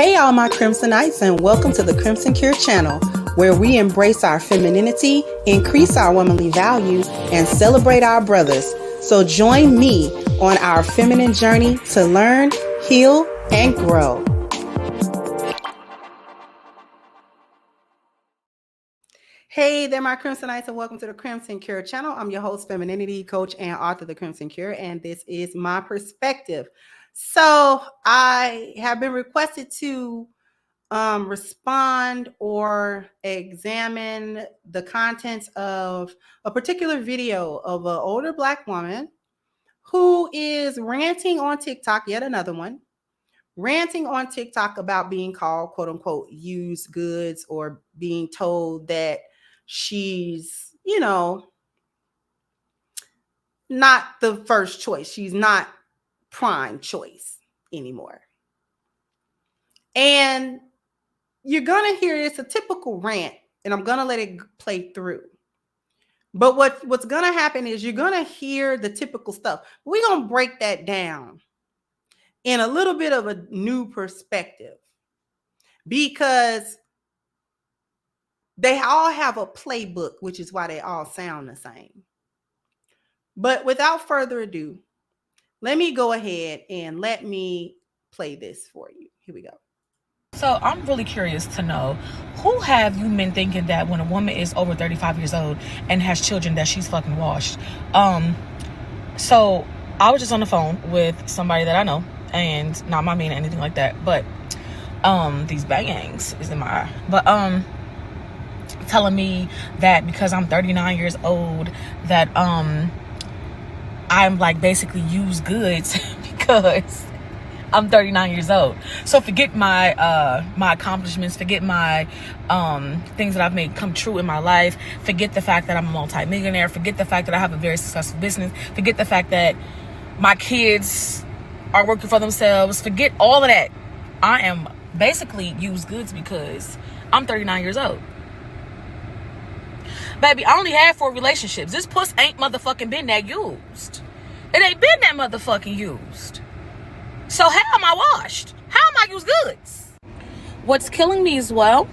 Hey, all my Crimsonites, and welcome to the Crimson Cure channel, where we embrace our femininity, increase our womanly value, and celebrate our brothers. So join me on our feminine journey to learn, heal, and grow. Hey there, my Crimsonites, and welcome to the Crimson Cure channel. I'm your host, femininity coach, and author of the Crimson Cure, and this is my perspective. So I have been requested to respond or examine the contents of a particular video of an older Black woman who is ranting on TikTok, yet another one, ranting on TikTok about being called, quote unquote, used goods, or being told that she's, not the first choice. She's not prime choice anymore. And you're going to hear it's a typical rant, and I'm going to let it play through. But what's going to happen is you're going to hear the typical stuff. We're going to break that down in a little bit of a new perspective, because they all have a playbook, which is why they all sound the same. But without further ado, let me go ahead and let me play this for you. Here we go. So I'm really curious to know, who have you been thinking that when a woman is over 35 years old and has children that she's fucking washed? So I was just on the phone with somebody that I know, and not my mean or anything like that, but these bangs is in my eye. But telling me that because I'm 39 years old that I'm like basically used goods because I'm 39 years old. So forget my my accomplishments, forget my things that I've made come true in my life, forget the fact that I'm a multimillionaire, forget the fact that I have a very successful business, forget the fact that my kids are working for themselves, forget all of that. I am basically used goods because I'm 39 years old. Baby, I only had 4 relationships. This puss ain't motherfucking been that used. It ain't been that motherfucking used. So how am I washed? How am I used goods? What's killing me as well,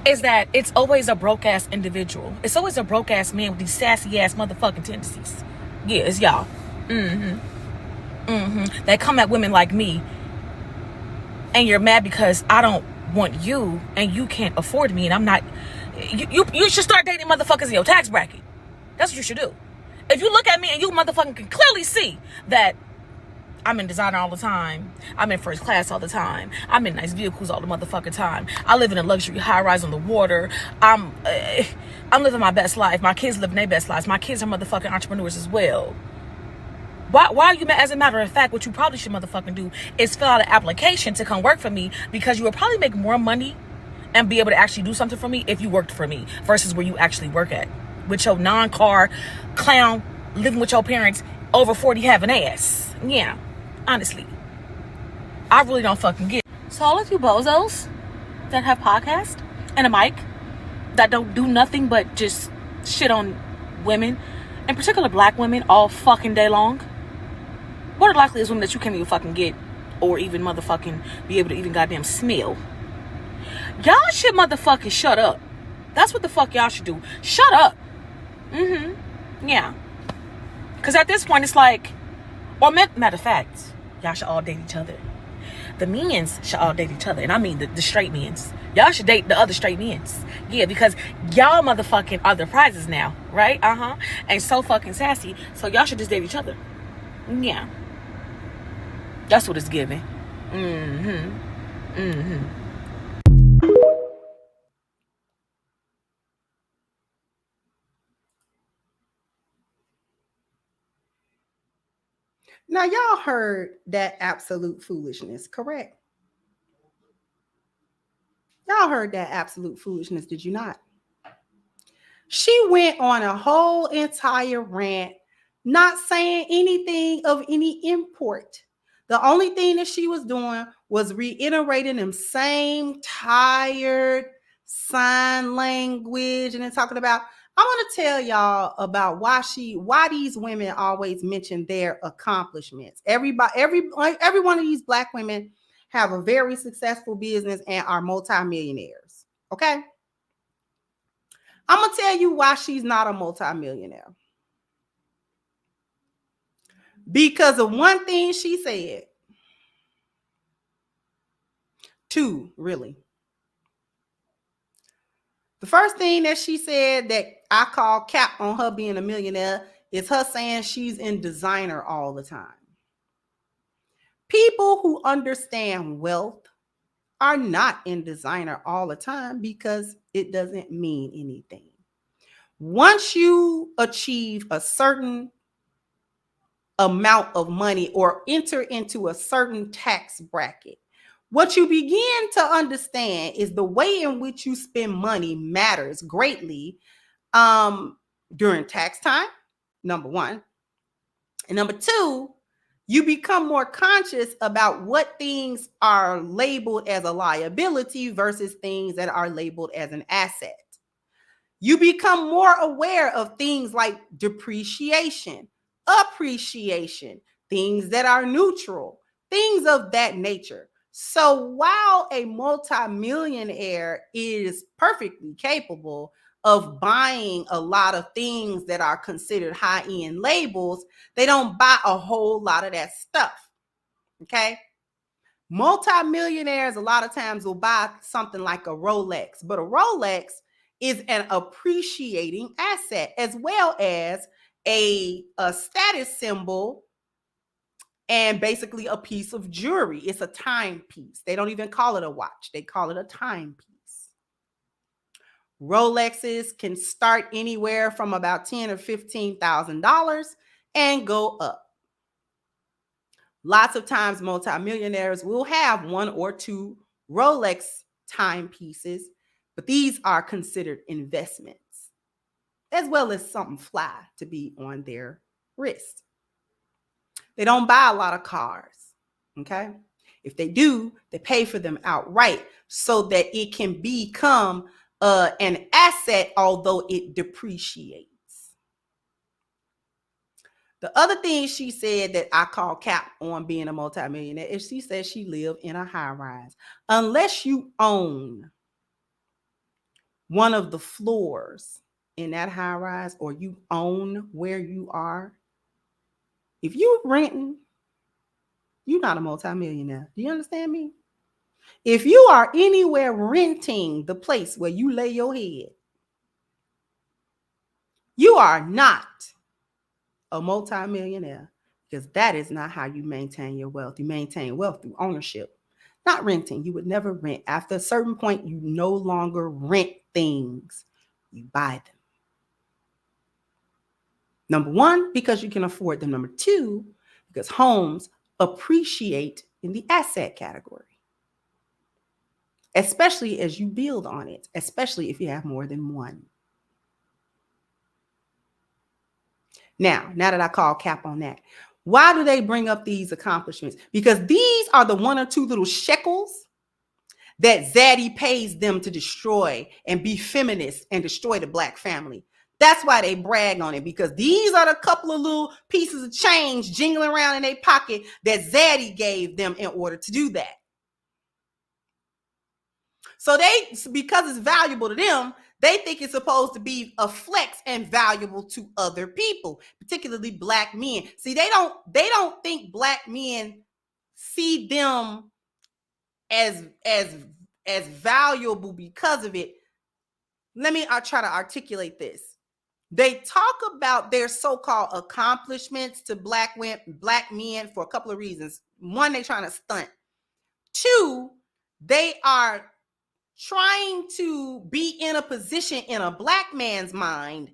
is that it's always a broke-ass individual. It's always a broke-ass man with these sassy-ass motherfucking tendencies. Yeah, it's y'all. They come at women like me, and you're mad because I don't want you, and you can't afford me, and I'm not... You should start dating motherfuckers in your tax bracket. That's what you should do. If you look at me and you motherfucking can clearly see that I'm in designer all the time, I'm in first class all the time, I'm in nice vehicles all the motherfucking time, I live in a luxury high-rise on the water, I'm living my best life, my kids living their best lives, my kids are motherfucking entrepreneurs as well. Why are you mad? As a matter of fact, what you probably should motherfucking do is fill out an application to come work for me, because you will probably make more money and be able to actually do something for me if you worked for me versus where you actually work at with your non-car clown living with your parents over 40 having ass. Yeah, honestly, I really don't fucking get it. So all of you bozos that have podcasts and a mic that don't do nothing but just shit on women, in particular Black women, all fucking day long, what are the likeliest women that you can't even fucking get or even motherfucking be able to even goddamn smell? Y'all should motherfucking shut up. That's what the fuck y'all should do. Shut up. Yeah. Because at this point, it's like, or matter of fact, y'all should all date each other. The men's should all date each other. And I mean the straight men's. Y'all should date the other straight men's. Yeah, because y'all motherfucking are the prizes now, right? And so fucking sassy. So y'all should just date each other. Yeah. That's what it's giving. Now, y'all heard that absolute foolishness, correct? Y'all heard that absolute foolishness, did you not? She went on a whole entire rant, not saying anything of any import. The only thing that she was doing was reiterating them same tired sign language, and then talking about, I want to tell y'all about why these women always mention their accomplishments. Every one of these Black women have a very successful business, and are multimillionaires. Okay? I'm going to tell you why she's not a multimillionaire. Because of one thing she said. Two, really. The first thing that she said that I call cap on her being a millionaire is her saying she's in designer all the time. People who understand wealth are not in designer all the time because it doesn't mean anything. Once you achieve a certain amount of money or enter into a certain tax bracket, what you begin to understand is the way in which you spend money matters greatly during tax time, number one. And number two, you become more conscious about what things are labeled as a liability versus things that are labeled as an asset. You become more aware of things like depreciation, appreciation, things that are neutral, things of that nature. So while a multimillionaire is perfectly capable of buying a lot of things that are considered high-end labels, they don't buy a whole lot of that stuff. Okay? Multimillionaires a lot of times will buy something like a Rolex, but a Rolex is an appreciating asset as well as a status symbol and basically a piece of jewelry. It's a timepiece. They don't even call it a watch. They call it a timepiece. Rolexes can start anywhere from about $10,000 or $15,000 and go up. Lots of times multimillionaires will have one or two Rolex timepieces, but these are considered investments, as well as something fly to be on their wrist. They don't buy a lot of cars, okay? If they do, they pay for them outright so that it can become an asset, although it depreciates. The other thing she said that I call cap on being a multimillionaire is she says she lived in a high rise. Unless you own one of the floors in that high rise or you own where you are, if you're renting, you're not a multimillionaire. Do you understand me? If you are anywhere renting the place where you lay your head, you are not a multimillionaire, because that is not how you maintain your wealth. You maintain wealth through ownership, not renting. You would never rent. After a certain point, you no longer rent things, you buy them. Number one, because you can afford them. Number two, because homes appreciate in the asset category, especially as you build on it, especially if you have more than one. Now that I call cap on that, why do they bring up these accomplishments? Because these are the one or two little shekels that Zaddy pays them to destroy and be feminist and destroy the Black family. That's why they brag on it, because these are the couple of little pieces of change jingling around in their pocket that Zaddy gave them in order to do that. So because it's valuable to them, they think it's supposed to be a flex and valuable to other people, particularly Black men. See, they don't think Black men see them as valuable because of it. Let me try to articulate this. They talk about their so-called accomplishments to Black men for a couple of reasons. One, they're trying to stunt. Two, they are trying to be in a position in a Black man's mind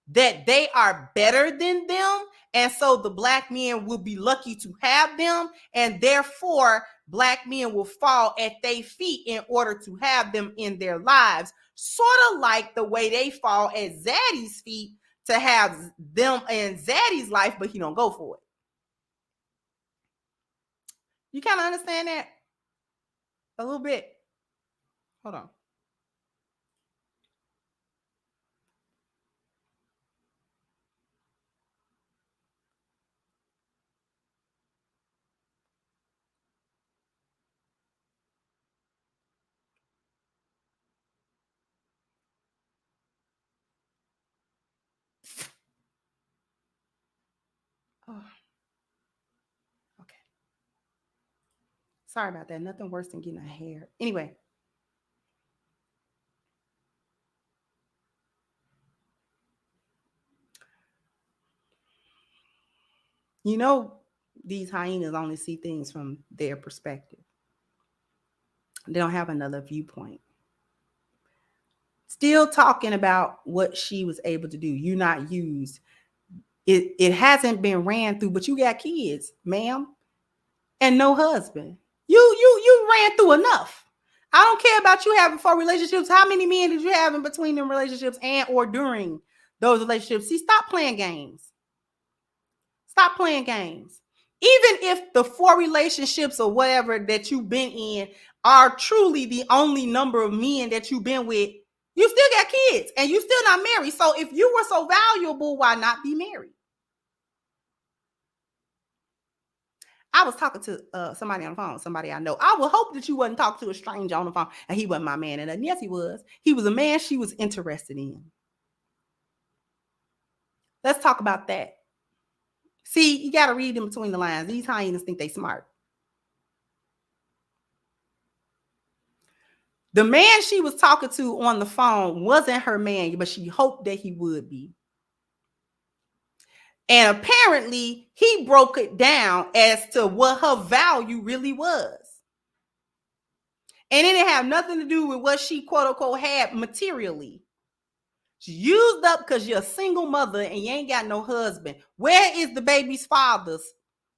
that they are better than them, and so the Black men will be lucky to have them, and therefore Black men will fall at their feet in order to have them in their lives, sort of like the way they fall at Zaddy's feet to have them in Zaddy's life, but he don't go for it. You kind of understand that a little bit? Hold on. Oh, okay. Sorry about that. Nothing worse than getting a hair. Anyway. You know, these hyenas only see things from their perspective. They don't have another viewpoint. Still talking about what she was able to do. You're not used. It hasn't been ran through, but you got kids, ma'am, and no husband. You ran through enough. I don't care about you having 4 relationships. How many men did you have in between them relationships and or during those relationships? See, stop playing games. Stop playing games. Even if the 4 relationships or whatever that you've been in are truly the only number of men that you've been with, you still got kids and you still not married. So if you were so valuable, why not be married? I was talking to somebody on the phone, somebody I know. I would hope that you wasn't talking to a stranger on the phone and he wasn't my man. And yes, he was. He was a man she was interested in. Let's talk about that. See, you got to read in between the lines. These hyenas think they smart. The man she was talking to on the phone wasn't her man, but she hoped that he would be. And apparently, he broke it down as to what her value really was. And it didn't have nothing to do with what she, quote unquote, had materially. She's used up because you're a single mother and you ain't got no husband. Where is the baby's fathers?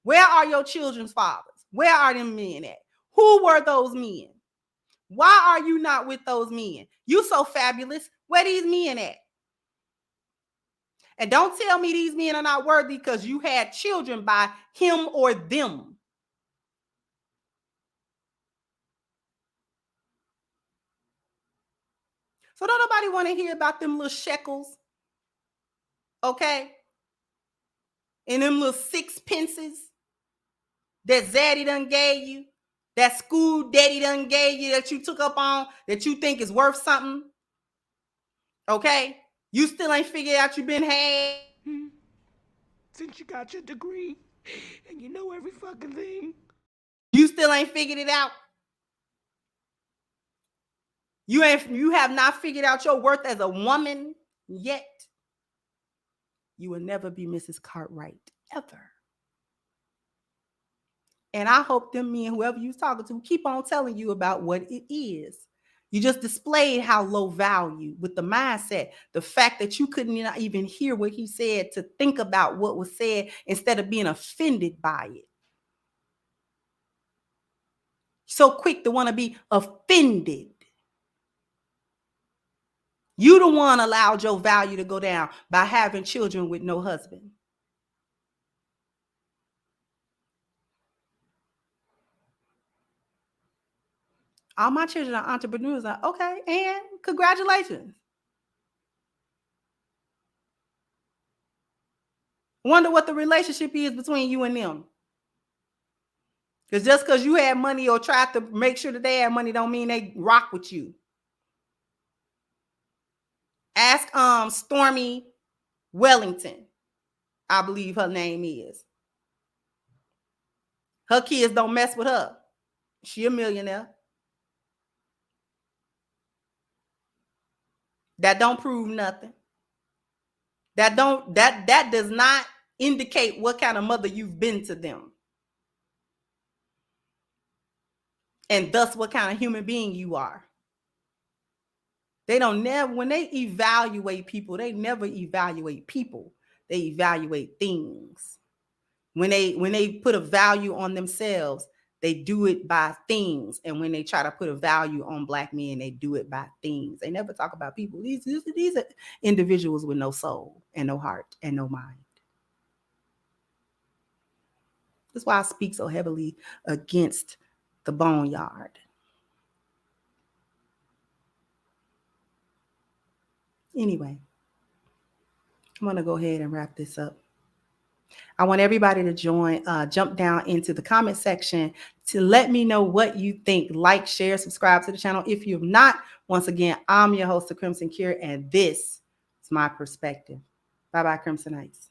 Where are your children's fathers? Where are them men at? Who were those men? Why are you not with those men? You so fabulous. Where these men at? And don't tell me these men are not worthy because you had children by him or them. So don't nobody want to hear about them little shekels, okay? And them little sixpences that Zaddy done gave you, that school daddy done gave you that you took up on, that you think is worth something, okay? You still ain't figured out you been had. Since you got your degree and you know every fucking thing. You still ain't figured it out. You have not figured out your worth as a woman yet. You will never be Mrs. Cartwright, ever. And I hope them men, whoever you're talking to, keep on telling you about what it is. You just displayed how low value with the mindset, the fact that you couldn't even hear what he said to think about what was said instead of being offended by it. So quick to want to be offended. You the one allowed your value to go down by having children with no husband. All my children are entrepreneurs. Okay, and congratulations. Wonder what the relationship is between you and them. Because just because you had money or tried to make sure that they had money don't mean they rock with you. Ask Stormy Wellington, I believe her name is. Her kids don't mess with her. She a millionaire. That don't prove nothing. That does not indicate what kind of mother you've been to them. And thus what kind of human being you are. They don't never, when they evaluate people, they never evaluate people. They evaluate things. When they put a value on themselves, they do it by things. And when they try to put a value on Black men, they do it by things. They never talk about people. These are individuals with no soul and no heart and no mind. That's why I speak so heavily against the boneyard. Anyway, I'm going to go ahead and wrap this up. I want everybody to jump down into the comment section to let me know what you think. Like, share, subscribe to the channel. If you've not, once again, I'm your host, The Crimson Cure, and this is my perspective. Bye-bye, Crimsonites.